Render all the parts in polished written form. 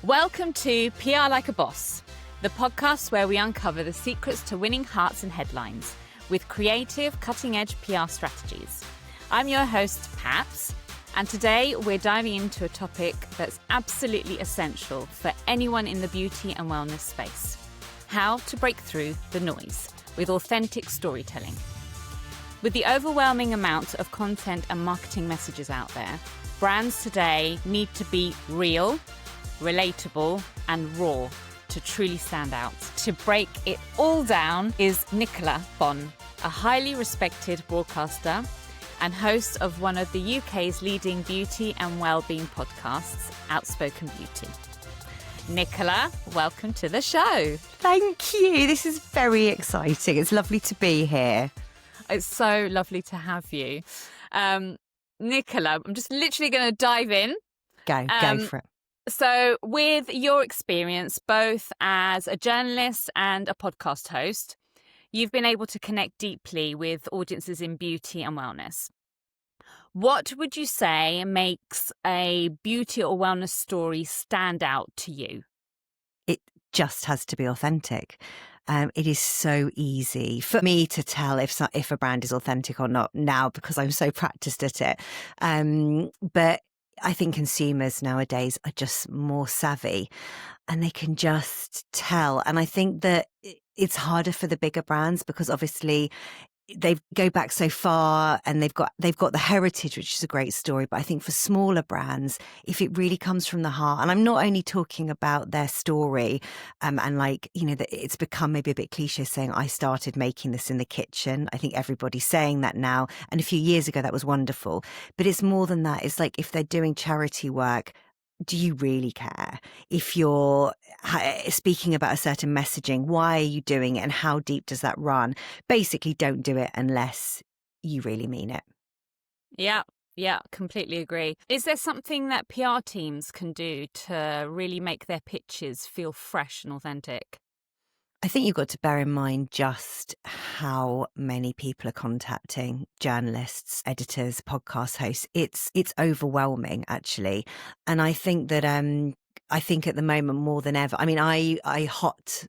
Welcome to PR Like a Boss, the podcast where we uncover the secrets to winning hearts and headlines with creative, cutting-edge PR strategies. I'm your host, Patz, and today we're diving into a topic that's absolutely essential for anyone in the beauty and wellness space: how to break through the noise with authentic storytelling. With the overwhelming amount of content and marketing messages out there, brands today need to be real, relatable and raw to truly stand out. To break it all down is Nicola Bonn, a highly respected broadcaster and host of one of the UK's leading beauty and wellbeing podcasts, Outspoken Beauty. Nicola, welcome to the show. Thank you. This is very exciting. It's lovely to be here. It's so lovely to have you. Nicola, I'm just literally going to dive in. Go for it. So with your experience, both as a journalist and a podcast host, you've been able to connect deeply with audiences in beauty and wellness. What would you say makes a beauty or wellness story stand out to you? It just has to be authentic. It is so easy for me to tell if a brand is authentic or not now because I'm so practiced at it. But I think consumers nowadays are just more savvy and they can just tell. And I think that it's harder for the bigger brands because obviously they go back so far and they've got the heritage, which is a great story. But I think for smaller brands, if it really comes from the heart, and I'm not only talking about their story, and like, you know, that it's become maybe a bit cliche saying, I started making this in the kitchen. I think everybody's saying that now. And a few years ago, that was wonderful. But it's more than that. It's like if they're doing charity work, do you really care? If you're speaking about a certain messaging, why are you doing it and how deep does that run? Basically, don't do it unless you really mean it. Yeah, completely agree. Is there something that PR teams can do to really make their pitches feel fresh and authentic? I think you've got to bear in mind just how many people are contacting journalists, editors, podcast hosts. It's overwhelming, actually. And I think that I think at the moment more than ever, I mean, I hot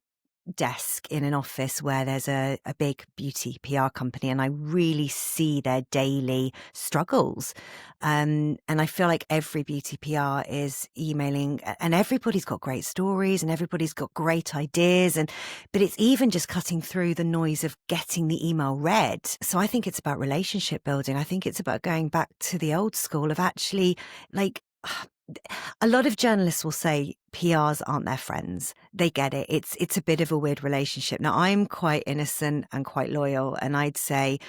desk in an office where there's a big beauty PR company and I really see their daily struggles. And I feel like every beauty PR is emailing and everybody's got great stories and everybody's got great ideas. But it's even just cutting through the noise of getting the email read. So I think it's about relationship building. I think it's about going back to the old school of actually like, a lot of journalists will say PRs aren't their friends. They get it. It's a bit of a weird relationship. Now, I'm quite innocent and quite loyal. And I'd say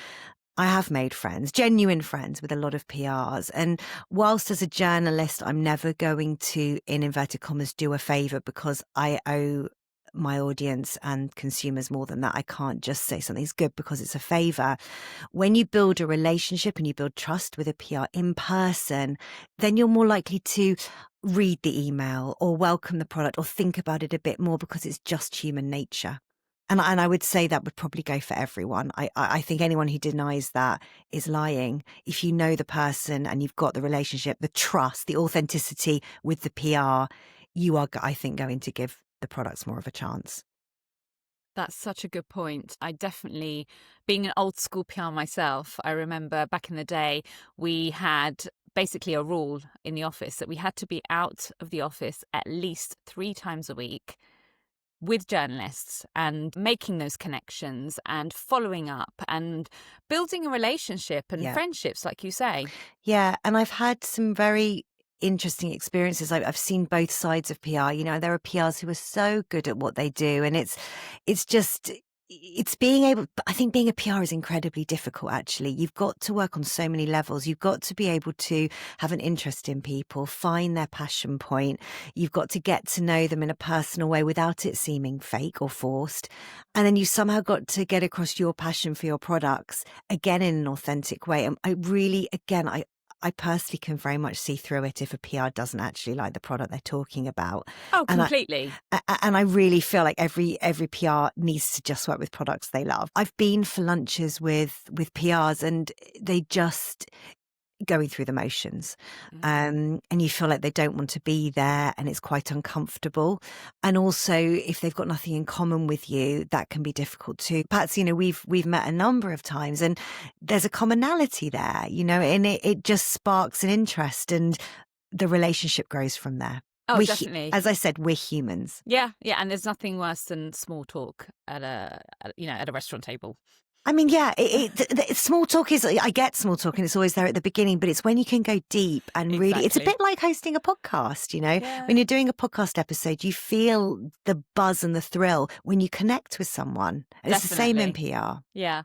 I have made friends, genuine friends with a lot of PRs. And whilst as a journalist, I'm never going to, in inverted commas, do a favour because I owe my audience and consumers more than that. I can't just say something's good because it's a favour. When you build a relationship and you build trust with a PR in person, then you're more likely to read the email or welcome the product or think about it a bit more because it's just human nature. And I would say that would probably go for everyone. I think anyone who denies that is lying. If you know the person and you've got the relationship, the trust, the authenticity with the PR, you are, I think, going to give the product's more of a chance. That's such a good point. I definitely, being an old school PR myself, I remember back in the day, we had basically a rule in the office that we had to be out of the office at least 3 times a week with journalists and making those connections and following up and building a relationship and friendships, like you say. Yeah. And I've had some very interesting experiences. I've seen both sides of PR. You know, there are PRs who are so good at what they do, and it's being able. I think being a PR is incredibly difficult. Actually, you've got to work on so many levels. You've got to be able to have an interest in people, find their passion point. You've got to get to know them in a personal way without it seeming fake or forced. And then you somehow got to get across your passion for your products again in an authentic way. And I personally can very much see through it if a PR doesn't actually like the product they're talking about. Oh, completely. And I really feel like every PR needs to just work with products they love. I've been for lunches with PRs and they just, going through the motions. Mm. And you feel like they don't want to be there and it's quite uncomfortable. And also, if they've got nothing in common with you, that can be difficult too. Patz, we've met a number of times and there's a commonality there, and it just sparks an interest and the relationship grows from there. Oh, definitely. As I said, we're humans. Yeah. And there's nothing worse than small talk at a restaurant table. I mean, yeah, small talk I get small talk and it's always there at the beginning, but it's when you can go deep and really, it's a bit like hosting a podcast, Yeah. When you're doing a podcast episode, you feel the buzz and the thrill when you connect with someone. It's the same in PR. Yeah.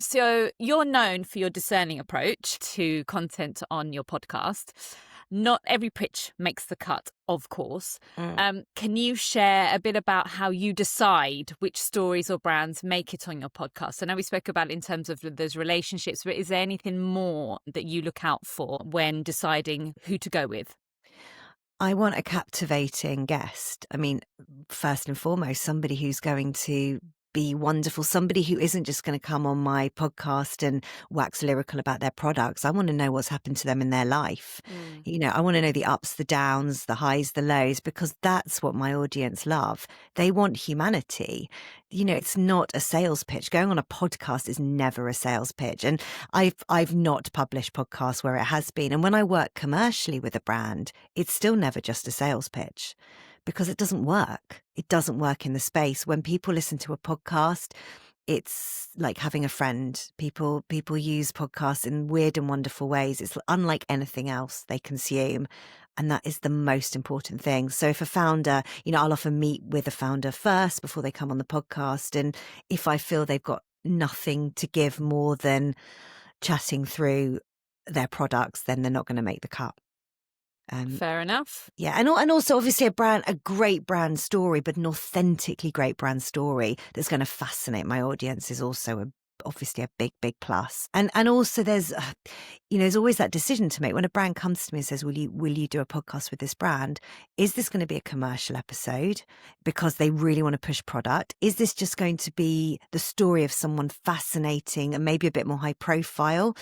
So you're known for your discerning approach to content on your podcast. Not every pitch makes the cut, of course. Can you share a bit about how you decide which stories or brands make it on your podcast? I know we spoke about it in terms of those relationships, but is there anything more that you look out for when deciding who to go with? I want a captivating guest. I mean, first and foremost, somebody who's going to be wonderful, somebody who isn't just going to come on my podcast and wax lyrical about their products. I want to know what's happened to them in their life. I want to know the ups, the downs, the highs, the lows, because that's what my audience love. They want humanity. It's not a sales pitch. Going on a podcast is never a sales pitch. And I've not published podcasts where it has been. And when I work commercially with a brand, it's still never just a sales pitch. Because it doesn't work. It doesn't work in the space. When people listen to a podcast, it's like having a friend. People use podcasts in weird and wonderful ways. It's unlike anything else they consume. And that is the most important thing. So if a founder, I'll often meet with a founder first before they come on the podcast. And if I feel they've got nothing to give more than chatting through their products, then they're not going to make the cut. Fair enough. Yeah. And also obviously a great brand story, but an authentically great brand story that's going to fascinate my audience is also obviously a big, big plus. And also there's always that decision to make when a brand comes to me and says, will you do a podcast with this brand? Is this going to be a commercial episode because they really want to push product? Is this just going to be the story of someone fascinating and maybe a bit more high profile?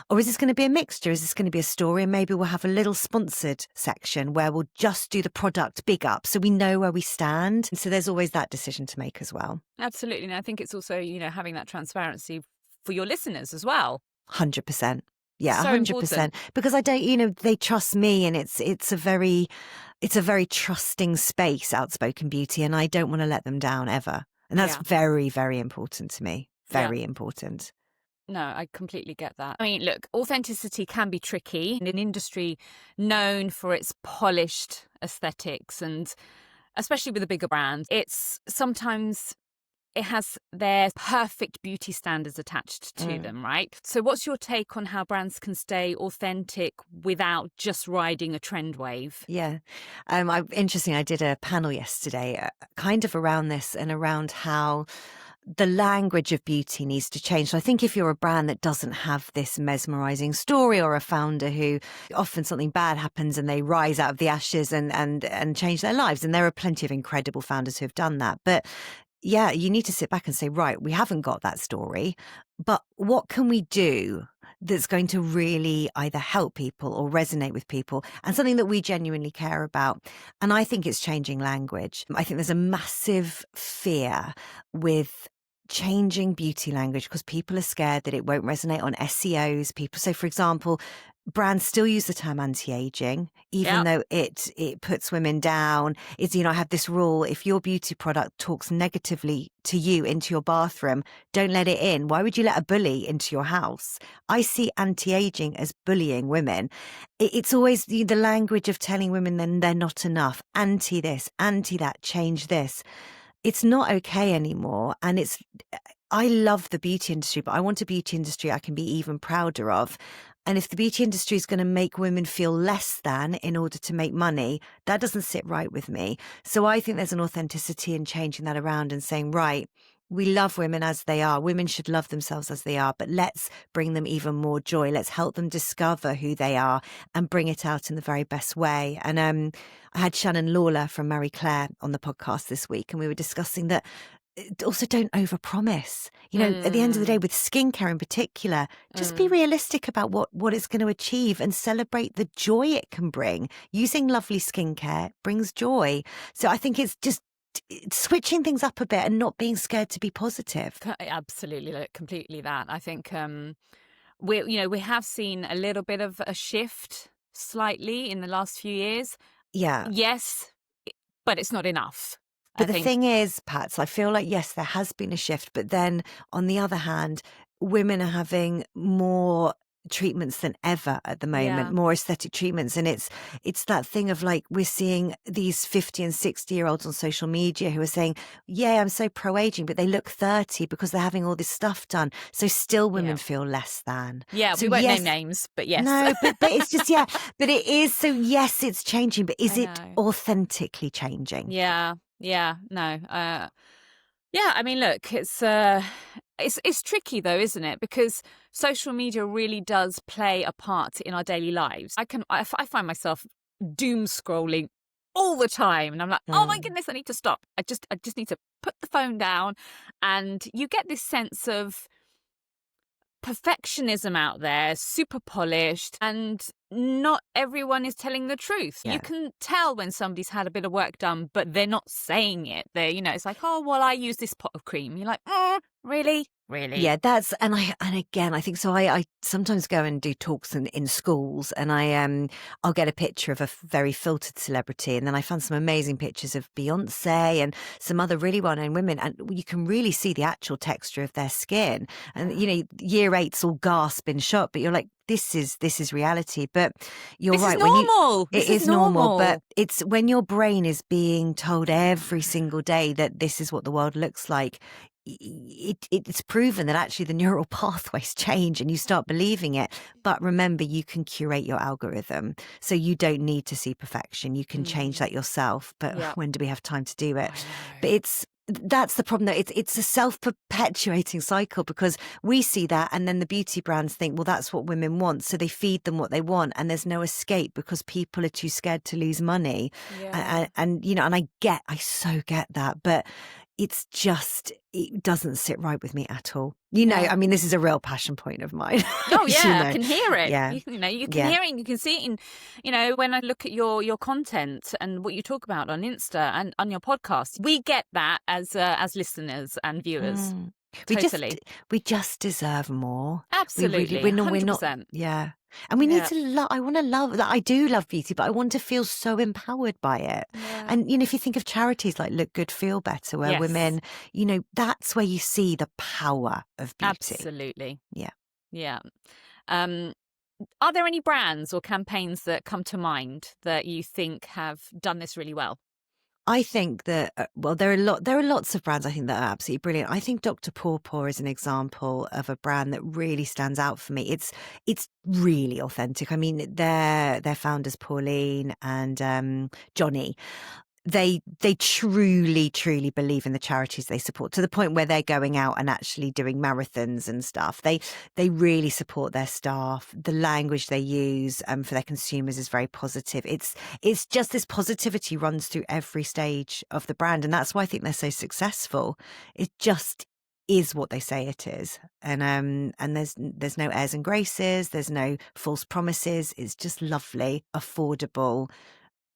Or is this going to be a mixture? Is this going to be a story and maybe we'll have a little sponsored section where we'll just do the product big up so we know where we stand? And so there's always that decision to make as well. Absolutely. And I think it's also, having that transparency for your listeners as well. 100%. Yeah, so 100%. Important. Because I don't, they trust me and it's a very trusting space, Outspoken Beauty, and I don't want to let them down ever. And that's very, very important to me. Very important. No, I completely get that. I mean, look, authenticity can be tricky in an industry known for its polished aesthetics, and especially with a bigger brand, it has their perfect beauty standards attached to them, right? So what's your take on how brands can stay authentic without just riding a trend wave? Yeah. Interesting. I did a panel yesterday kind of around this and around how the language of beauty needs to change. So I think if you're a brand that doesn't have this mesmerizing story, or a founder who often something bad happens and they rise out of the ashes and change their lives. And there are plenty of incredible founders who have done that. But yeah, you need to sit back and say, right, we haven't got that story, but what can we do that's going to really either help people or resonate with people and something that we genuinely care about? And I think it's changing language. I think there's a massive fear with changing beauty language because people are scared that it won't resonate on SEOs. So for example, brands still use the term anti-aging, even though it puts women down. I have this rule: if your beauty product talks negatively to you into your bathroom, don't let it in. Why would you let a bully into your house? I see anti-aging as bullying women. It's always the language of telling women then they're not enough, anti this, anti that, change this. It's not okay anymore. And I love the beauty industry, but I want a beauty industry I can be even prouder of. And if the beauty industry is going to make women feel less than in order to make money, that doesn't sit right with me. So I think there's an authenticity in changing that around and saying, right, we love women as they are. Women should love themselves as they are, but let's bring them even more joy. Let's help them discover who they are and bring it out in the very best way. And I had Shannon Lawler from Marie Claire on the podcast this week, and we were discussing that also don't overpromise. At the end of the day, with skincare in particular, just be realistic about what it's going to achieve and celebrate the joy it can bring. Using lovely skincare brings joy. So I think it's just switching things up a bit and not being scared to be positive. Absolutely, completely that. I think we have seen a little bit of a shift slightly in the last few years. Yeah. Yes, but it's not enough. But the thing is, Patz, I feel like, yes, there has been a shift. But then on the other hand, women are having more treatments than ever at the moment, more aesthetic treatments. And it's that thing of like, we're seeing these 50 and 60-year-olds on social media who are saying, yeah, I'm so pro-aging, but they look 30 because they're having all this stuff done. So still women feel less than. Yeah, so we won't name names, but yes. No, but it's just, but it is. So yes, it's changing, but is it authentically changing? Yeah, no. I mean, look, it's tricky though, isn't it? Because social media really does play a part in our daily lives. I find myself doom scrolling all the time, and I'm like, oh my goodness, I need to stop. I just need to put the phone down, and you get this sense of perfectionism out there, super polished, and not everyone is telling the truth. You can tell when somebody's had a bit of work done, but they're not saying it. It's like, oh, well, I use this pot of cream. You're like, really? Yeah, and again, I think so. I sometimes go and do talks in schools, and I'll get a picture of a very filtered celebrity, and then I found some amazing pictures of Beyonce and some other really well-known women, and you can really see the actual texture of their skin. And year 8's all gasp in shot, but you're like, this is reality. But you're right. This is normal. It is normal, but it's when your brain is being told every single day that this is what the world looks like. It's proven that actually the neural pathways change and you start believing it. But remember, you can curate your algorithm. So you don't need to see perfection. You can change that yourself. But when do we have time to do it? But that's the problem, though. It's a self-perpetuating cycle, because we see that and then the beauty brands think, well, that's what women want. So they feed them what they want, and there's no escape because people are too scared to lose money. And I so get that. But it doesn't sit right with me at all. I mean, this is a real passion point of mine. Oh yeah, I can hear it. Yeah. You can hear it, and you can see it in, when I look at your content and what you talk about on Insta and on your podcast. We get that as listeners and viewers. Totally. We just deserve more. Absolutely. We're 100%. not. Yeah. And we need to love. I want to love that. I do love beauty, but I want to feel so empowered by it. Yeah. And if you think of charities like Look Good, Feel Better, where women, that's where you see the power of beauty. Absolutely. Yeah. Are there any brands or campaigns that come to mind that you think have done this really well? I think that, there are lots of brands I think that are absolutely brilliant. I think Dr. Pawpaw is an example of a brand that really stands out for me. It's really authentic. I mean, their founders, Pauline and Johnny, they truly believe in the charities they support, to the point where they're going out and actually doing marathons and stuff. They really support their staff. The language they use for their consumers is very positive. It's just this positivity runs through every stage of the brand, and that's why I think they're so successful. It just is what they say it is, and there's no airs and graces, there's no false promises. It's just lovely, affordable,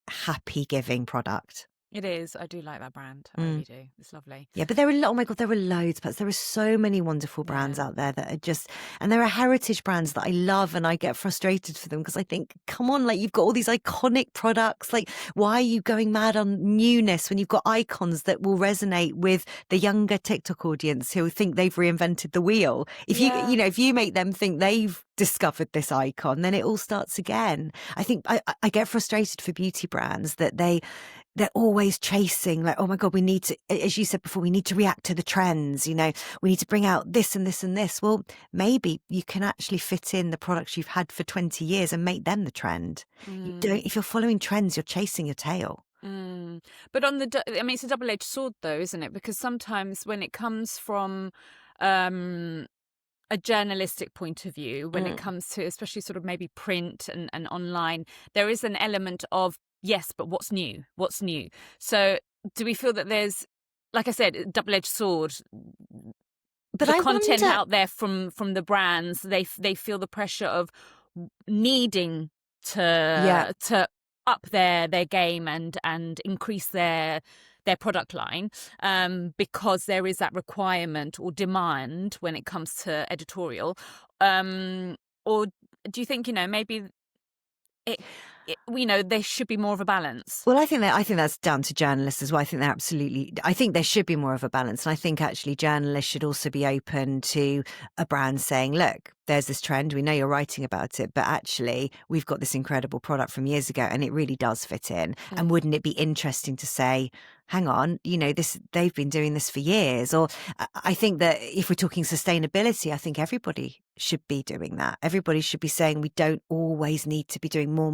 happy giving product. It is. I do like that brand. I really do. It's lovely. Yeah, but there are oh my God, there are loads. But there are so many wonderful brands out there that are just, and there are heritage brands that I love, and I get frustrated for them because I think, come on, like, you've got all these iconic products. Like, why are you going mad on newness when you've got icons that will resonate with the younger TikTok audience who think they've reinvented the wheel? If if you make them think they've discovered this icon, then it all starts again. I think I get frustrated for beauty brands that they're always chasing, like, oh my God, we need to, as you said before, we need to react to the trends. We need to bring out this and this and this. Well, maybe you can actually fit in the products you've had for 20 years and make them the trend. If you're following trends, you're chasing your tail. But it's a double-edged sword though, isn't it? Because sometimes when it comes from a journalistic point of view, when it comes to especially sort of maybe print and online, there is an element of, yes, but what's new? So do we feel that there's like I said, double-edged sword. But the I content wonder... out there from the brands, they feel the pressure of needing to up their game and increase their product line, because there is that requirement or demand when it comes to editorial. Or do you think, maybe there should be more of a balance? Well, I think that's down to journalists as well. I think there should be more of a balance. And I think actually journalists should also be open to a brand saying, look, there's this trend. We know you're writing about it, but actually we've got this incredible product from years ago and it really does fit in. And wouldn't it be interesting to say, hang on, they've been doing this for years? Or I think that if we're talking sustainability, I think everybody should be doing that. Everybody should be saying we don't always need to be doing more.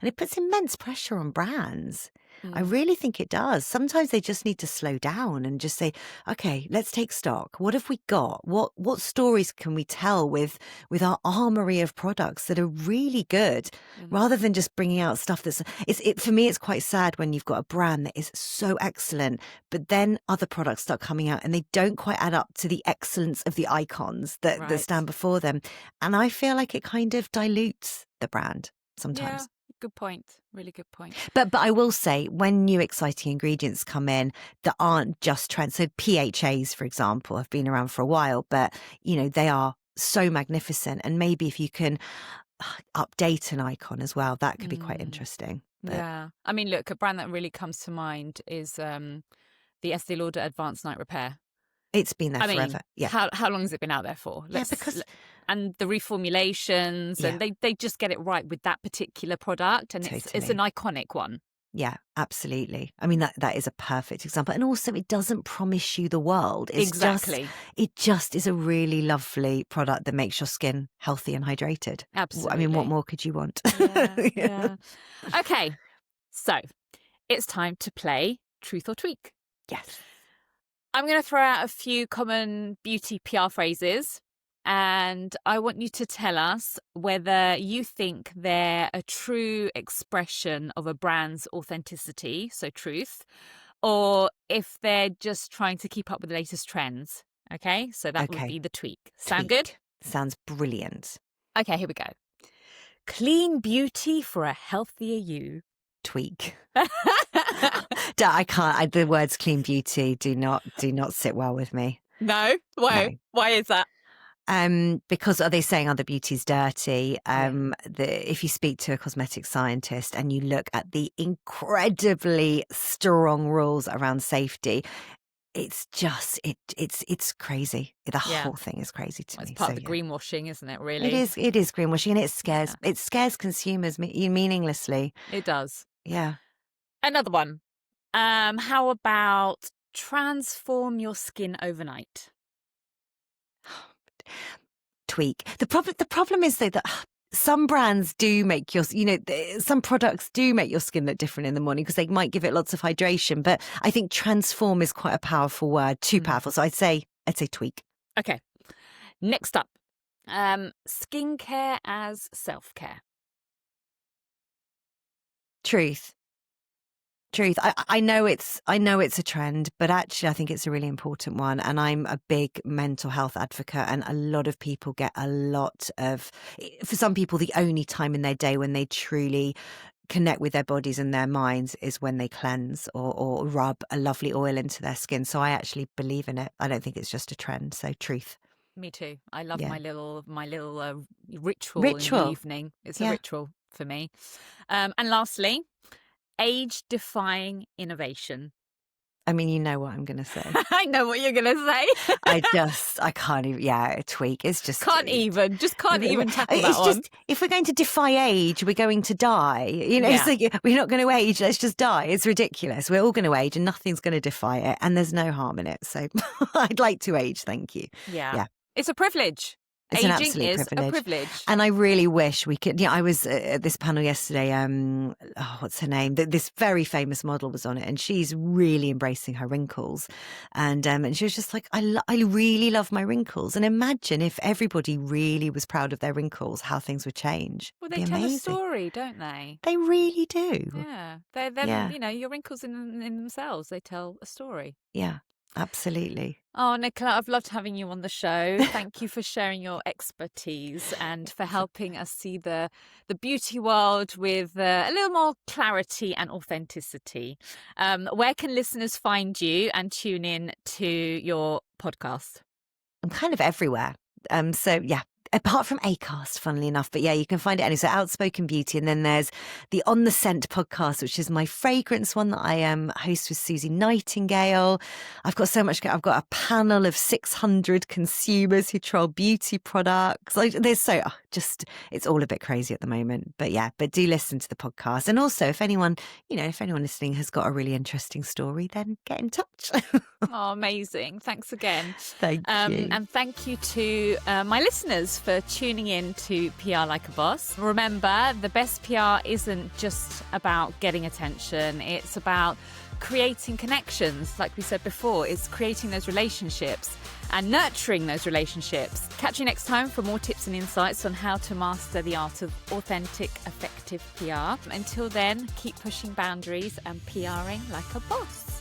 And it puts immense pressure on brands. I really think it does. Sometimes they just need to slow down and just say, okay, let's take stock. What have we got? What stories can we tell with our armory of products that are really good, rather than just bringing out stuff for me, it's quite sad when you've got a brand that is so excellent, but then other products start coming out and they don't quite add up to the excellence of the icons that stand before them. And I feel like it kind of dilutes the brand sometimes. Yeah. Good point. Really good point. But I will say, when new exciting ingredients come in that aren't just trends, so PHAs, for example, have been around for a while, but, they are so magnificent. And maybe if you can update an icon as well, that could be quite interesting. But... Yeah. I mean, look, a brand that really comes to mind is the Estee Lauder Advanced Night Repair. It's been there forever. Mean, yeah. How long has it been out there for? And the reformulations, and they just get it right with that particular product, and totally. It's an iconic one. Yeah, absolutely. I mean, that is a perfect example. And also, it doesn't promise you the world. Exactly. It just is a really lovely product that makes your skin healthy and hydrated. Absolutely. I mean, what more could you want? Yeah. Okay, so it's time to play Truth or Tweak. Yes. I'm going to throw out a few common beauty PR phrases, and I want you to tell us whether you think they're a true expression of a brand's authenticity, so truth, or if they're just trying to keep up with the latest trends. Okay, so that would be the tweak. Sound good? Sounds brilliant. Okay, here we go. Clean beauty for a healthier you. Tweak. I can't. The words clean beauty do not sit well with me. No? Why? No. Why is that? Because are they saying other beauty's dirty? If you speak to a cosmetic scientist and you look at the incredibly strong rules around safety, it's just it's crazy. The whole thing is crazy to me. It's part of the greenwashing, isn't it? Really, it is greenwashing, and it scares consumers meaninglessly. It does. Yeah. Another one. How about transform your skin overnight? Tweak. The problem is though that some brands do make some products do make your skin look different in the morning because they might give it lots of hydration. But I think transform is quite a powerful word, too powerful. So I'd say tweak. Okay. Next up, skincare as self-care. Truth. I know it's a trend, but actually I think it's a really important one. And I'm a big mental health advocate, and a lot of people get for some people, the only time in their day when they truly connect with their bodies and their minds is when they cleanse or rub a lovely oil into their skin. So I actually believe in it. I don't think it's just a trend. So truth. Me too. I love my little ritual in the evening. It's a ritual for me. And lastly, age-defying innovation. I mean, you know what I'm going to say. I know what you're going to say. I can't even, a tweak. It's just... Can't even tackle that one. If we're going to defy age, we're going to die. It's like, we're not going to age, let's just die. It's ridiculous. We're all going to age and nothing's going to defy it. And there's no harm in it. So I'd like to age, thank you. Yeah. It's a privilege. It's an Aging absolute is privilege. a privilege. And I really wish we could. Yeah, I was at this panel yesterday. What's her name? This very famous model was on it, and she's really embracing her wrinkles. And she was just like, I really love my wrinkles. And imagine if everybody really was proud of their wrinkles, how things would change. Well, It'd they be tell amazing. a story, don't they? They really do. Yeah. They're Yeah. you know, your wrinkles in themselves, they tell a story. Yeah, absolutely. Oh, Nicola, I've loved having you on the show. Thank you for sharing your expertise and for helping us see the beauty world with a little more clarity and authenticity. Where can listeners find you and tune in to your podcast? I'm kind of everywhere. So yeah, apart from Acast, funnily enough, but yeah, you can find it anywhere. So Outspoken Beauty, and then there's the On the Scent podcast, which is my fragrance one that I host with Susie Nightingale. I've got so much. I've got a panel of 600 consumers who trial beauty products. Like there's it's all a bit crazy at the moment. But yeah, but do listen to the podcast, and also if anyone listening has got a really interesting story, then get in touch. Oh, amazing. Thanks again. Thank you. And thank you to my listeners for tuning in to PR Like a Boss. Remember, the best PR isn't just about getting attention. It's about creating connections. Like we said before, it's creating those relationships and nurturing those relationships. Catch you next time for more tips and insights on how to master the art of authentic, effective PR. Until then, keep pushing boundaries and PRing like a boss.